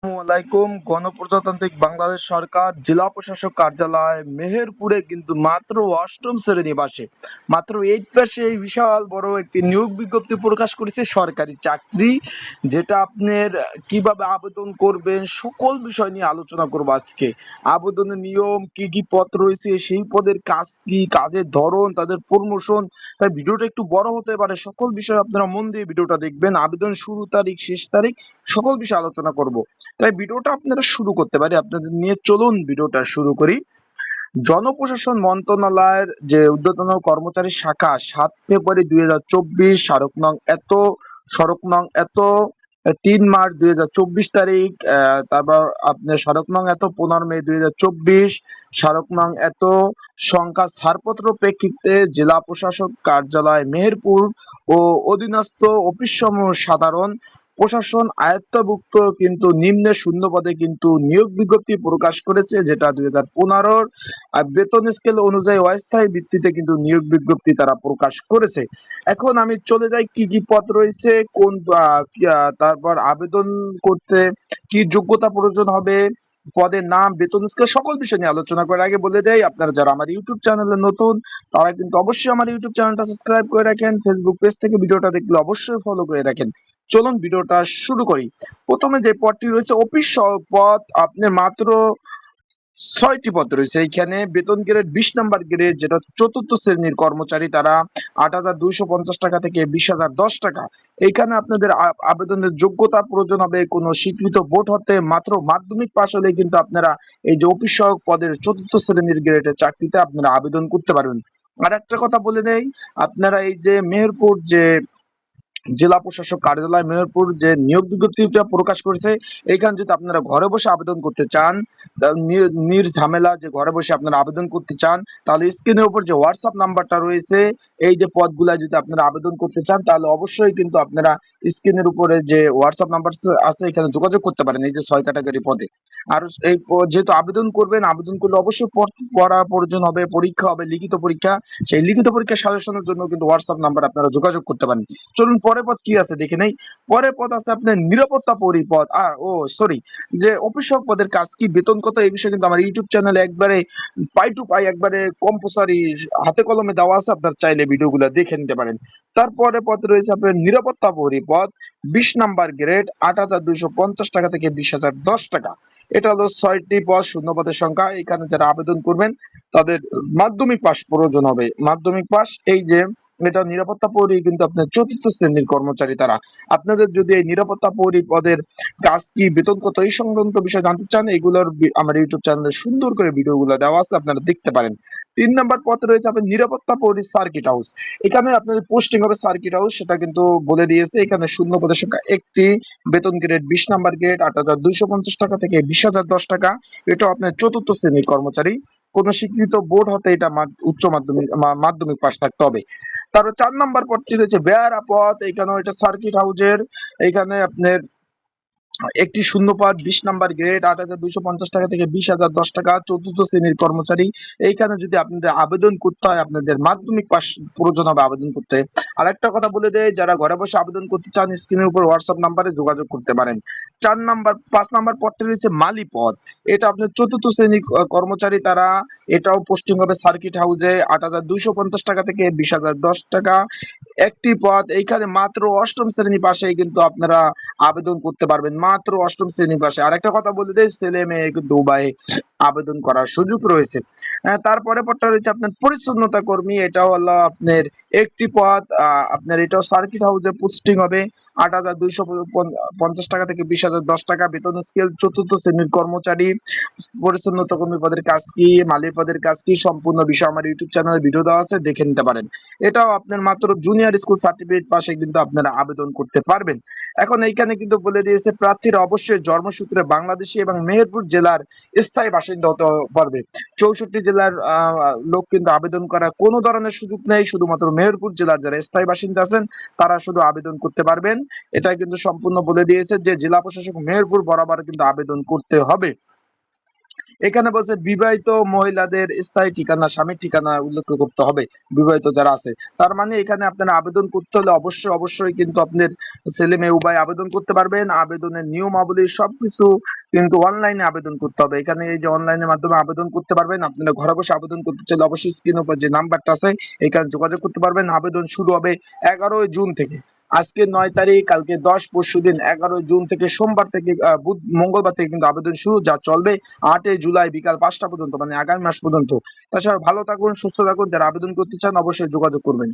আসসালামাইকুম। গণপ্রজাতান্ত্রিক বাংলাদেশ সরকার জেলা প্রশাসক কার্যালয় মেহেরপুরে কিন্তু মাত্র অষ্টম শ্রেণী পাশে মাত্র 8 পাশে এই বিশাল বড় একটি নিয়োগ বিজ্ঞপ্তি প্রকাশ করেছে সরকারি চাকরি, যেটা আপনার কিভাবে আবেদন করবেন সকল বিষয় নিয়ে আলোচনা করব আজকে। আবেদনের নিয়ম, কি কি পদ রয়েছে, সেই পদের কাজ কি, কাজের ধরন, তাদের প্রমোশন। তাই ভিডিওটা একটু বড় হতে পারে, সকল বিষয় আপনারা মন দিয়ে ভিডিওটা দেখবেন। আবেদন শুরু তারিখ, শেষ তারিখ, সকল বিষয় আলোচনা করব। তাই ভিডিওটা আপনারা শুরু করতে পারি আপনাদের নিয়ে। চলুন ভিডিওটা শুরু করি। জনপ্রশাসন মন্ত্রণালয়ের যে ঊর্ধ্বতন কর্মচারী শাখা 7 ফেব্রুয়ারি 2024, সড়ক নং এত 3 মার্চ 2024 তারিখ, তারপর আপনার সড়ক নং এত 15 মে 2024, সড়ক নং এত সংখ্যা ছাড়পত্র প্রেক্ষিতে জেলা প্রশাসক কার্যালয় মেহেরপুর ও অধীনস্থ অফিসসমূহ সাধারণ প্রশাসন আয়ত্তভুক্ত কিন্তু নিম্নে শূন্য পদে কিন্তু নিয়োগ বিজ্ঞপ্তি প্রকাশ করেছে, যেটা 2015 বেতন স্কেল অনুযায়ী অস্থায়ী ভিত্তিতে কিন্তু নিয়োগ বিজ্ঞপ্তি তারা প্রকাশ করেছে। এখন আমি চলে যাই কি কি পদ রয়েছে, কোন তারপর আবেদন করতে কি যোগ্যতা প্রয়োজন হবে, পদের নাম, বেতন স্কেল, সকল বিষয় নিয়ে আলোচনা করার আগে বলে দেয়, আপনারা যারা আমার ইউটিউব চ্যানেলে নতুন তারা কিন্তু অবশ্যই আমার ইউটিউব চ্যানেলটা সাবস্ক্রাইব করে রাখেন। ফেসবুক পেজ থেকে ভিডিওটা দেখলে অবশ্যই ফলো করে রাখেন। চলুন ভিডিওটা শুরু করি। প্রথমে যে পদটি রয়েছে অফিস সহায়ক পদ, আপনি মাত্র 6টি পদ রয়েছে। এইখানে বেতন গ্রেড 20 নম্বর গ্রেড, যেটা চতুর্থ শ্রেণীর কর্মচারী, তারা 8,250 টাকা থেকে 20,010 টাকা। এইখানে আপনাদের আবেদনের যোগ্যতা প্রয়োজন হবে কোনো স্বীকৃত বোর্ড হতে মাত্র মাধ্যমিক পাশ হলে কিন্তু আপনারা এই যে অফিস সহায়ক পদের চতুর্থ শ্রেণীর গ্রেডের চাকরিতে আপনারা আবেদন করতে পারবেন। আর একটা কথা বলে দেই, আপনারা এই যে মেহেরপুর যে জেলা প্রশাসক কার্যালয় মেহেরপুর যে নিয়োগ বিজ্ঞপ্তিটা প্রকাশ করেছে, এইখানে যদি আপনারা ঘরে বসে আবেদন করতে চান, নির্ঝামেলা যে ঘরে বসে আপনারা আবেদন করতে চান, তাহলে স্ক্রিনের উপর যে হোয়াটসঅ্যাপ নাম্বারটা রয়েছে, এই যে পদগুলা যদি আপনারা আবেদন করতে চান, তাহলে অবশ্যই কিন্তু আপনারা স্ক্রিনের উপরে যে হোয়াটসঅ্যাপ নাম্বার আছে এখানে যোগাযোগ করতে পারেন এই যে 6 ক্যাটাগরি পদে। আর এই যেহেতু আবেদন করবেন, আবেদন করলে অবশ্যই পড়া প্রয়োজন হবে, পরীক্ষা হবে, লিখিত পরীক্ষা। সেই লিখিত পরীক্ষা সাজেশনের জন্য কিন্তু হোয়াটসঅ্যাপ নাম্বার আপনারা যোগাযোগ করতে পারেন। চলুন পরের পদ কি আছে দেখে নেই। পরের পদ আছে আপনার নিরাপত্তা পরিপদ। আর সরি, যে অফিস সহায়ক পদের কাজ কি, বেতন কত, এই বিষয়ে কিন্তু আমার ইউটিউব চ্যানেলে একবারে পাই টু পাই, একবারে কম্পালসারি হাতে কলমে দেওয়া আছে, আপনার চাইলে ভিডিওগুলো দেখে নিতে পারেন। তারপরে পদ রয়েছে আপনার নিরাপত্তা পরিপদ 20 নম্বর গ্রেড, 8,250 টাকা থেকে 20,010 টাকা। এটা হলো 6টি পদ, শূন্য পদের সংখ্যা। এখানে যারা আবেদন করবেন তাদের মাধ্যমিক পাস প্রয়োজন হবে, মাধ্যমিক পাস। এই যে এটা নিরাপত্তা প্রহরী কিন্তু আপনার চতুর্থ শ্রেণীর কর্মচারী তারা। আপনাদের যদি এই নিরাপত্তা প্রহরী পদের কাজ কি, বেতন কত, এই সংক্রান্ত বিষয় জানতে চান, এগুলোর আমার ইউটিউব চ্যানেলে সুন্দর করে ভিডিওগুলো দেওয়া আছে, আপনারা দেখতে পারেন। 3 নম্বর পদ রয়েছে আপনার নিরাপত্তা প্রহরী সার্কিট হাউস। এখানে আপনাদের পোস্টিং হবে সার্কিট হাউস, সেটা কিন্তু বলে দিয়েছে। এখানে শূন্য পদের সংখ্যা একটি, বেতন গ্রেড 20 নম্বর গ্রেড, 8,250 টাকা থেকে 20,010 টাকা। এটা আপনার চতুর্থ শ্রেণীর কর্মচারী, কোন স্বীকৃত বোর্ড হতে এটা উচ্চ মাধ্যমিক মাধ্যমিক পাস থাকতে হবে। তারপর 4 নম্বর পদটি রয়েছে বেয়ারা পদ। এখানেও এটা সার্কিট হাউজের। এখানে আপনার একটি শূন্যপদ 20 নম্বর গ্রেড, 8,250 টাকা থেকে 20,010 টাকা, চতুর্থ শ্রেণীর কর্মচারী। এইখানে যদি আপনাদের আবেদন করতে হয়, আপনাদের মাধ্যমিক পাস প্রয়োজন হবে আবেদন করতে। আর একটা কথা বলে দেয়, যারা ঘরে বসে আবেদন করতে চান স্ক্রিনের উপর হোয়াটসঅ্যাপ নাম্বারে যোগাযোগ করতে পারেন। 5 নম্বর পদটি রয়েছে মালি পদ। এটা আপনার চতুর্থ শ্রেণীর কর্মচারী তারা। এটাও পোস্টিং হবে সার্কিট হাউসে, 8,250 টাকা থেকে 20,010 টাকা। একটি পদ। এইখানে মাত্র অষ্টম শ্রেণী পাশে কিন্তু আপনারা আবেদন করতে পারবেন, মাত্র অষ্টম শ্রেণী পাশে। আর একটা কথা বলে দেয়, ছেলে মেয়ে কিন্তু উভয়ে আবেদন করার সুযোগ রয়েছে। তারপরে পদটা রয়েছে আপনার পরিচ্ছন্নতা কর্মী। এটাও হলো আপনার একটি পদ। আপনার এটাও সার্কিট হাউসে পোস্টিং হবে, 8,250 টাকা থেকে 20,010 টাকা। বেতন স্কেল চতুর্থ শ্রেণীর কর্মচারী। পরিচ্ছন্নতা কর্মী পদের কাজ কি, মালির পদের কাজ কি, সম্পূর্ণ বিষয় আমার ইউটিউব চ্যানেলে ভিডিও দেওয়া আছে, দেখে নিতে পারেন। এটাও আপনার মাত্র জুনিয়র স্কুল সার্টিফিকেট পাশে কিন্তু আপনারা আবেদন করতে পারবেন। এখন এইখানে কিন্তু বলে দিয়েছে প্রার্থীরা অবশ্যই জন্মসূত্রে বাংলাদেশী এবং মেহেরপুর জেলার স্থায়ী বাসিন্দা হতে পারবে। 64 জেলার লোক কিন্তু আবেদন করা কোনো ধরনের সুযোগ নেই, শুধুমাত্র মেহেরপুর জেলার যারা স্থায়ী বাসিন্দা আছেন তারা শুধু আবেদন করতে পারবেন। এটা কিন্তু সম্পূর্ণ বলে দিয়েছে যে জেলা প্রশাসক মেহেরপুর বরাবর কিন্তু আবেদন করতে হবে। এখানে বলছে বিবাহিত মহিলাদের স্থায়ী ঠিকানা, স্বামীর ঠিকানা উল্লেখ করতে হবে, বিবাহিত যারা আছে। তার মানে এখানে আপনারা আবেদন করতে হলে অবশ্যই অবশ্যই কিন্তু আপনার ছেলে মেয়ে উভয় আবেদন করতে পারবেন। আবেদনের নিয়মাবলী সবকিছু কিন্তু অনলাইনে আবেদন করতে হবে। এখানে এই যে অনলাইনের মাধ্যমে আবেদন করতে পারবেন। আপনারা ঘরে বসে আবেদন করতে চাইলে অবশ্যই স্ক্রিনের উপর যে নাম্বারটা আছে এখানে যোগাযোগ করতে পারবেন। আবেদন শুরু হবে 11 জুন থেকে। আজকে 9 তারিখ, কালকে 10, পরশুদিন 11 জুন থেকে, সোমবার থেকে মঙ্গলবার থেকে কিন্তু আবেদন শুরু, যা চলবে 8 জুলাই বিকাল 5টা পর্যন্ত, মানে আগামী মাস পর্যন্ত। তাছাড়া ভালো থাকুন, সুস্থ থাকুন। যারা আবেদন করতে চান অবশ্যই যোগাযোগ করবেন।